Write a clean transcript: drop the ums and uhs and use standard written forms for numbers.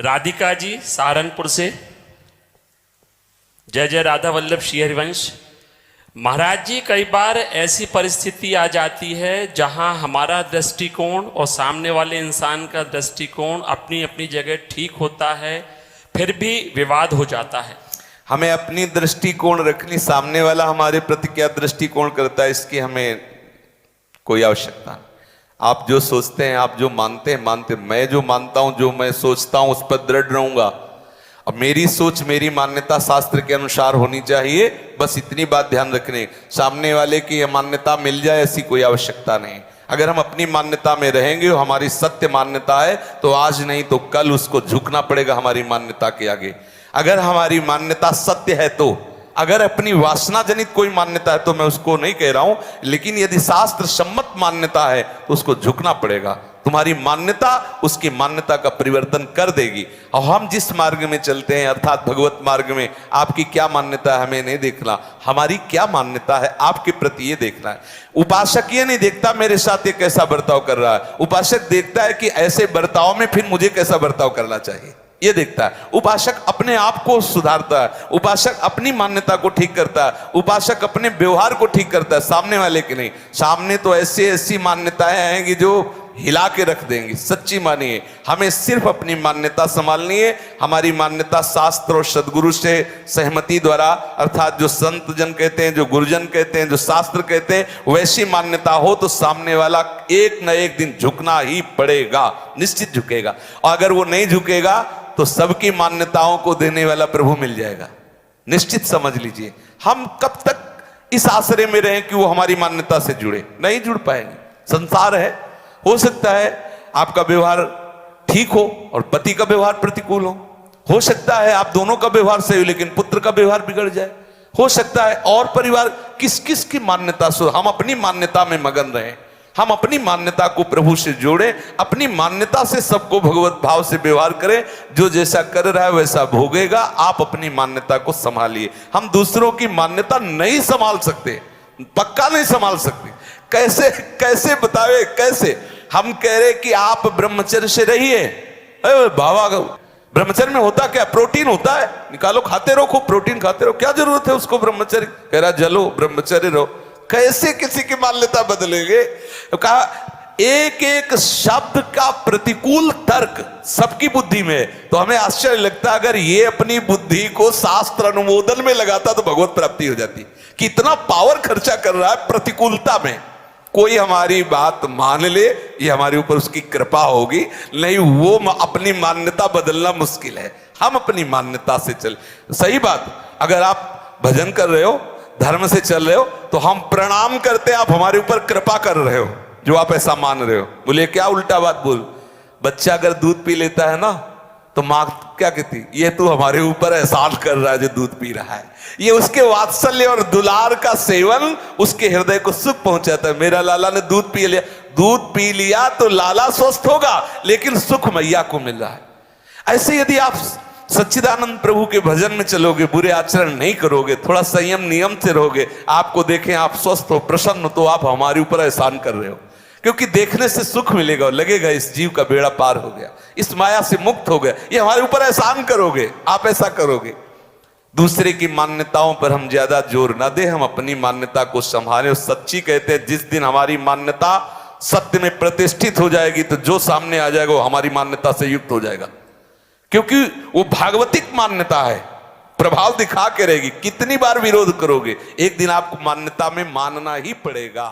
राधिका जी सहारनपुर से। जय जय राधा वल्लभ श्री हरिवंश। महाराज जी, कई बार ऐसी परिस्थिति आ जाती है जहां हमारा दृष्टिकोण और सामने वाले इंसान का दृष्टिकोण अपनी अपनी जगह ठीक होता है, फिर भी विवाद हो जाता है। हमें अपनी दृष्टिकोण रखनी, सामने वाला हमारे प्रति क्या दृष्टिकोण करता है इसकी हमें कोई आवश्यकता नहीं। आप जो सोचते हैं, आप जो मानते हैं मानते, मैं जो मानता हूं, जो मैं सोचता हूं उस पर दृढ़ रहूंगा। अब मेरी सोच, मेरी मान्यता शास्त्र के अनुसार होनी चाहिए, बस इतनी बात ध्यान रखनी। सामने वाले की यह मान्यता मिल जाए ऐसी कोई आवश्यकता नहीं। अगर हम अपनी मान्यता में रहेंगे, हमारी सत्य मान्यता है, तो आज नहीं तो कल उसको झुकना पड़ेगा हमारी मान्यता के आगे। अगर हमारी मान्यता सत्य है तो, अगर अपनी वासना जनित कोई मान्यता है तो मैं उसको नहीं कह रहा हूं, लेकिन यदि शास्त्र सम्मत मान्यता है तो उसको झुकना पड़ेगा। तुम्हारी मान्यता उसकी मान्यता का परिवर्तन कर देगी। और हम जिस मार्ग में चलते हैं, अर्थात भगवत मार्ग में, आपकी क्या मान्यता है हमें नहीं देखना, हमारी क्या मान्यता है आपके प्रति ये देखना है। उपासक ये नहीं देखता मेरे साथ ये कैसा बर्ताव कर रहा है, उपासक देखता है कि ऐसे बर्ताव में फिर मुझे कैसा बर्ताव करना चाहिए, ये देखता है। उपासक अपने आप को सुधारता है, उपासक अपनी मान्यता को ठीक करता है, उपासक अपने व्यवहार को ठीक करता है, सामने वाले की नहीं। सामने तो ऐसी ऐसी मान्यताएं आएंगी जो हिला के रख देंगी। सच्ची मानिए, हमें सिर्फ अपनी मान्यता संभालनी है। हमारी मान्यता शास्त्र और सदगुरु से सहमति द्वारा, अर्थात जो संत जन कहते हैं, जो गुरुजन कहते हैं, जो शास्त्र कहते हैं, वैसी मान्यता हो तो सामने वाला एक न एक दिन झुकना ही पड़ेगा, निश्चित झुकेगा। और अगर वो नहीं झुकेगा तो सबकी मान्यताओं को देने वाला प्रभु मिल जाएगा, निश्चित समझ लीजिए। हम कब तक इस आश्रय में रहें कि वो हमारी मान्यता से जुड़े, नहीं जुड़ पाएंगे। संसार है, हो सकता है आपका व्यवहार ठीक हो और पति का व्यवहार प्रतिकूल हो सकता है आप दोनों का व्यवहार सही हो लेकिन पुत्र का व्यवहार बिगड़ जाए, हो सकता है और परिवार किस किस की मान्यता से। हम अपनी मान्यता में मगन रहें, हम अपनी मान्यता को प्रभु से जोड़ें, अपनी मान्यता से सबको भगवत भाव से व्यवहार करें। जो जैसा कर रहा है वैसा भोगेगा, आप अपनी मान्यता को संभालिए। हम दूसरों की मान्यता नहीं संभाल सकते, पक्का नहीं संभाल सकते। कैसे कैसे बतावे, कैसे हम कह रहे कि आप ब्रह्मचर्य से रहिए। बाबा, ब्रह्मचर्य में होता क्या, प्रोटीन होता है, निकालो खाते रहो, खूब प्रोटीन खाते रहो, क्या जरूरत है उसको ब्रह्मचर्य। कह रहा जलो ब्रह्मचर्य रहो। कैसे किसी की मान्यता बदलेंगे। कहा एक एक शब्द का प्रतिकूल तर्क सबकी बुद्धि में है। तो हमें आश्चर्य लगता है अगर ये अपनी बुद्धि को शास्त्र अनुमोदन में लगाता तो भगवत प्राप्ति हो जाती। कितना पावर खर्चा कर रहा है प्रतिकूलता में। कोई हमारी बात मान ले, ये हमारे ऊपर उसकी कृपा होगी, नहीं वो अपनी मान्यता बदलना मुश्किल है। हम अपनी मान्यता से चल। सही बात, अगर आप भजन कर रहे हो, धर्म से चल रहे हो, तो हम प्रणाम करते हैं, आप हमारे ऊपर कृपा कर रहे हो जो आप ऐसा मान रहे हो। बोले क्या उल्टा बात बोल। बच्चा अगर दूध पी लेता है ना तो माँ क्या कहती, ये तू हमारे ऊपर एहसान कर रहा है जो दूध पी रहा है। ये उसके वात्सल्य और दुलार का सेवन उसके हृदय को सुख पहुंचाता है। मेरा लाला ने दूध पी लिया, दूध पी लिया तो लाला स्वस्थ होगा, लेकिन सुख मैया को मिल रहा है। ऐसे यदि आप सच्चिदानंद प्रभु के भजन में चलोगे, बुरे आचरण नहीं करोगे, थोड़ा संयम नियम से रहोगे, आपको देखें आप स्वस्थ हो, प्रसन्न हो, तो आप हमारे ऊपर एहसान कर रहे हो। क्योंकि देखने से सुख मिलेगा और लगेगा इस जीव का बेड़ा पार हो गया, इस माया से मुक्त हो गया, ये हमारे ऊपर एहसान करोगे, आप ऐसा करोगे। दूसरे की मान्यताओं पर हम ज्यादा जोर ना दें, हम अपनी मान्यता को संभालें। सच्ची कहते हैं जिस दिन हमारी मान्यता सत्य में प्रतिष्ठित हो जाएगी तो जो सामने आ जाएगा वो हमारी मान्यता से युक्त हो जाएगा, क्योंकि वो भागवतिक मान्यता है, प्रभाव दिखा के रहेगी। कितनी बार विरोध करोगे, एक दिन आपको मान्यता में मानना ही पड़ेगा।